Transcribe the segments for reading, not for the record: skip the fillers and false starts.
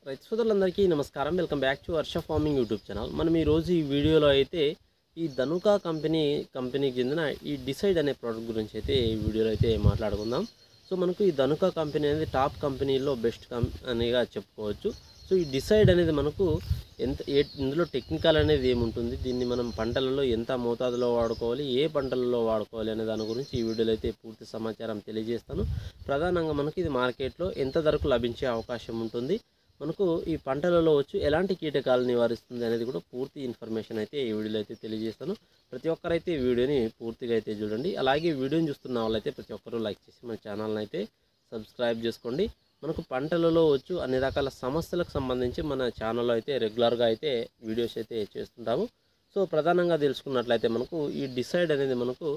రైతు సోదరులందరికీ నమస్కారం. Welcome back to Varsha farming YouTube channel. మనం ఈరోజు ఈ వీడియోలో అయితే ఈ ధనుకా కంపెనీకి చెందిన ఈ డిసైడ్ అనే ప్రోడక్ట్ గురించి అయితే ఈ వీడియోలో అయితే మాట్లాడుకుందాం. సో మనకు ఈ ధనుకా కంపెనీ అనేది టాప్ కంపెనీలో బెస్ట్ కంపెనీగా చెప్పుకోవచ్చు. సో ఈ డిసైడ్ అనేది మనకు ఇందులో టెక్నికల్ అనేది ఏముంటుంది, దీన్ని మనం పంటలలో ఎంత మోతాదులో వాడుకోవాలి, ఏ పంటలలో వాడుకోవాలి అనే దాని గురించి ఈ వీడియోలో అయితే పూర్తి సమాచారం తెలియజేస్తాను. ప్రధానంగా మనకి ఇది మార్కెట్లో ఎంత ధరకు లభించే అవకాశం ఉంటుంది, మనకు ఈ పంటలలో వచ్చి ఎలాంటి కీటకాలు నివారిస్తుంది అనేది కూడా పూర్తి ఇన్ఫర్మేషన్ అయితే ఈ వీడియోలో అయితే తెలియజేస్తాను. ప్రతి ఒక్కరైతే ఈ వీడియోని పూర్తిగా అయితే చూడండి. అలాగే వీడియోని చూస్తున్న వాళ్ళైతే ప్రతి ఒక్కరూ లైక్ చేసి మన ఛానల్ని అయితే సబ్స్క్రైబ్ చేసుకోండి. మనకు పంటలలో వచ్చు అన్ని రకాల సమస్యలకు సంబంధించి మన ఛానల్లో అయితే రెగ్యులర్గా అయితే వీడియోస్ అయితే చేస్తుంటాము. సో ప్రధానంగా తెలుసుకున్నట్లయితే మనకు ఈ డిసైడ్ అనేది మనకు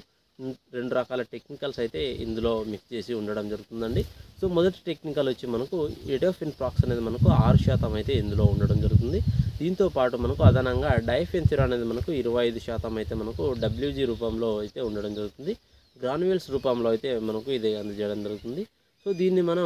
రెండు రకాల టెక్నికల్స్ అయితే ఇందులో మిక్స్ చేసి ఉండడం జరుగుతుందండి. సో మొదటి టెక్నికల్ వచ్చి మనకు ఎడోఫిన్ప్రాక్స్ అనేది మనకు 6% అయితే ఇందులో ఉండడం జరుగుతుంది. దీంతో పాటు మనకు అదనంగా డైఫెన్థ్యూరాన్ అనేది మనకు 25% అయితే మనకు WG రూపంలో అయితే ఉండడం జరుగుతుంది. గ్రాన్యూల్స్ రూపంలో అయితే మనకు ఇది అందజేయడం జరుగుతుంది. సో దీన్ని మనం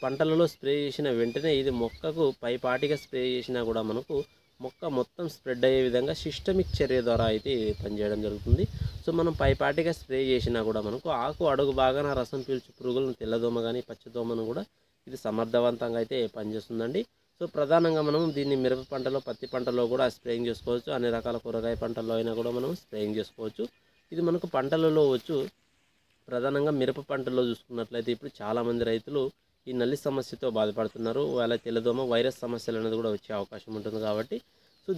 పంటలలో స్ప్రే చేసిన వెంటనే ఇది మొక్కకు పైపాటిగా స్ప్రే చేసినా కూడా మనకు మొక్క మొత్తం స్ప్రెడ్ అయ్యే విధంగా సిస్టమిక్ చర్య ద్వారా అయితే పనిచేయడం జరుగుతుంది. సో మనం పైపాటిగా స్ప్రే చేసినా కూడా మనకు ఆకు అడుగు బాగాన రసం పీల్చు పురుగులను తెల్లదోమ కానీ పచ్చదోమను కూడా ఇది సమర్థవంతంగా అయితే పనిచేస్తుందండి. సో ప్రధానంగా మనం దీన్ని మిరప పంటలో, పత్తి పంటలో కూడా స్ప్రేయింగ్ చేసుకోవచ్చు. అన్ని రకాల కూరగాయ పంటల్లో అయినా కూడా మనం స్ప్రేయింగ్ చేసుకోవచ్చు. ఇది మనకు పంటలలో వచ్చు ప్రధానంగా మిరప పంటల్లో చూసుకున్నట్లయితే ఇప్పుడు చాలామంది రైతులు ఈ నల్లి సమస్యతో బాధపడుతున్నారు. వాళ్ళ తెల్లదోమ వైరస్ సమస్యలు అనేది కూడా వచ్చే అవకాశం ఉంటుంది కాబట్టి సో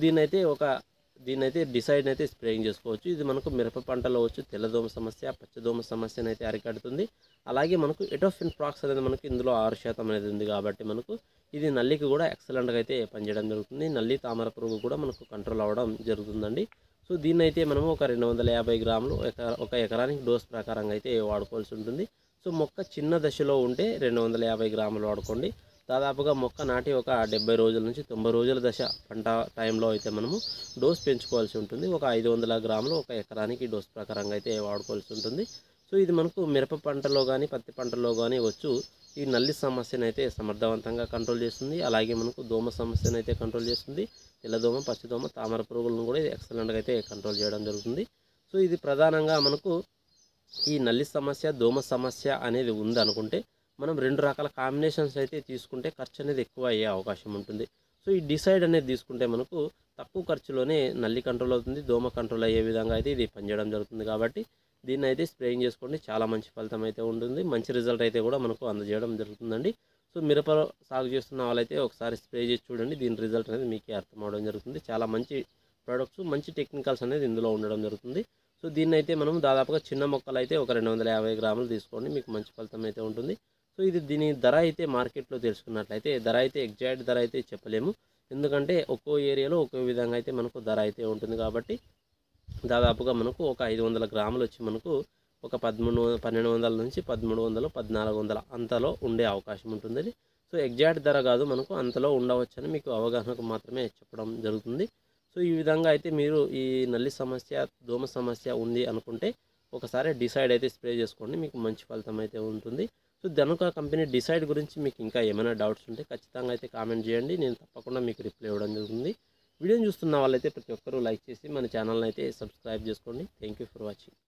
దీన్నైతే డిసైడ్ అయితే స్ప్రేయింగ్ చేసుకోవచ్చు. ఇది మనకు మిరప పంటలో వచ్చు తెల్లదోమ సమస్య, పచ్చదోమ సమస్యను అయితే అరికడుతుంది. అలాగే మనకు ఎడోఫిన్ప్రాక్స్ అనేది మనకు ఇందులో 6% అనేది ఉంది కాబట్టి మనకు ఇది నల్లికి కూడా ఎక్సలెంట్గా అయితే పనిచేయడం జరుగుతుంది. నల్లి, తామర పురుగు కూడా మనకు కంట్రోల్ అవ్వడం జరుగుతుందండి. సో దీన్నైతే మనము ఒక 250 గ్రాములు ఒక ఎకరానికి డోస్ ప్రకారంగా అయితే వాడుకోవాల్సి ఉంటుంది. సో మొక్క చిన్న దశలో ఉంటే 250 గ్రాములు వాడుకోండి. దాదాపుగా మొక్క నాటి ఒక 70 రోజుల నుంచి 90 రోజుల దశ పంట టైంలో అయితే మనము డోస్ పెంచుకోవాల్సి ఉంటుంది. ఒక 500 గ్రాములు ఒక ఎకరానికి డోస్ ప్రకారంగా అయితే వాడుకోవాల్సి ఉంటుంది. సో ఇది మనకు మిరప పంటలో కానీ, పత్తి పంటలో కానీ వచ్చు ఈ నల్లి సమస్యను అయితే సమర్థవంతంగా కంట్రోల్ చేస్తుంది. అలాగే మనకు దోమ సమస్యను అయితే కంట్రోల్ చేస్తుంది. తెల్లదోమ, పచ్చదోమ, తామర పురుగులను కూడా ఇది ఎక్సలెంట్గా అయితే కంట్రోల్ చేయడం జరుగుతుంది. సో ఇది ప్రధానంగా మనకు ఈ నల్లి సమస్య, దోమ సమస్య అనేది ఉంది అనుకుంటే మనం 2 రకాల కాంబినేషన్స్ అయితే తీసుకుంటే ఖర్చు అనేది ఎక్కువ అయ్యే అవకాశం ఉంటుంది. సో ఈ డిసైడ్ అనేది తీసుకుంటే మనకు తక్కువ ఖర్చులోనే నల్లి కంట్రోల్ అవుతుంది, దోమ కంట్రోల్ అయ్యే విధంగా అయితే ఇది పనిచేయడం జరుగుతుంది. కాబట్టి దీన్ని అయితే స్ప్రేయింగ్ చేసుకోండి. చాలా మంచి ఫలితం అయితే ఉంటుంది. మంచి రిజల్ట్ అయితే కూడా మనకు అందజేయడం జరుగుతుందండి. సో మిరప సాగు చేస్తున్న వాళ్ళైతే ఒకసారి స్ప్రే చేసి చూడండి. దీని రిజల్ట్ అనేది మీకే అర్థం అవడం జరుగుతుంది. చాలా మంచి ప్రొడక్ట్స్, మంచి టెక్నికల్స్ అనేది ఇందులో ఉండడం జరుగుతుంది. సో దీన్నైతే మనం దాదాపుగా చిన్న మొక్కలు అయితే ఒక 250 గ్రాములు తీసుకోండి, మీకు మంచి ఫలితం అయితే ఉంటుంది. సో దీని ధర అయితే మార్కెట్లో తెలుసుకున్నట్లయితే ధర అయితే ఎగ్జాక్ట్ ధర అయితే చెప్పలేము. ఎందుకంటే ఒక్కో ఏరియాలో ఒక్కో విధంగా అయితే మనకు ధర అయితే ఉంటుంది. కాబట్టి దాదాపుగా మనకు ఒక 500 గ్రాములు వచ్చి మనకు ఒక 1200 నుంచి 1300, 1400 అంతలో ఉండే అవకాశం ఉంటుంది. సో ఎగ్జాక్ట్ ధర కాదు, మనకు అంతలో ఉండవచ్చని మీకు అవగాహనకు మాత్రమే చెప్పడం జరుగుతుంది. సో ఈ విధంగా అయితే మీరు ఈ నల్లి సమస్య, దోమ సమస్య ఉంది అనుకుంటే ఒకసారి డిసైడ్ అయితే స్ప్రే చేసుకోండి, మీకు మంచి ఫలితం అయితే ఉంటుంది. సో ధనుకా కంపెనీ డిసైడ్ గురించి మీకు ఇంకా ఏమైనా డౌట్స్ ఉంటే ఖచ్చితంగా అయితే కామెంట్ చేయండి. నేను తప్పకుండా మీకు రిప్లై ఇవ్వడం జరుగుతుంది. వీడియోని చూస్తున్న వాళ్ళైతే ప్రతి ఒక్కరూ లైక్ చేసి మన ఛానల్ని అయితే సబ్స్క్రైబ్ చేసుకోండి. Thank you for watching.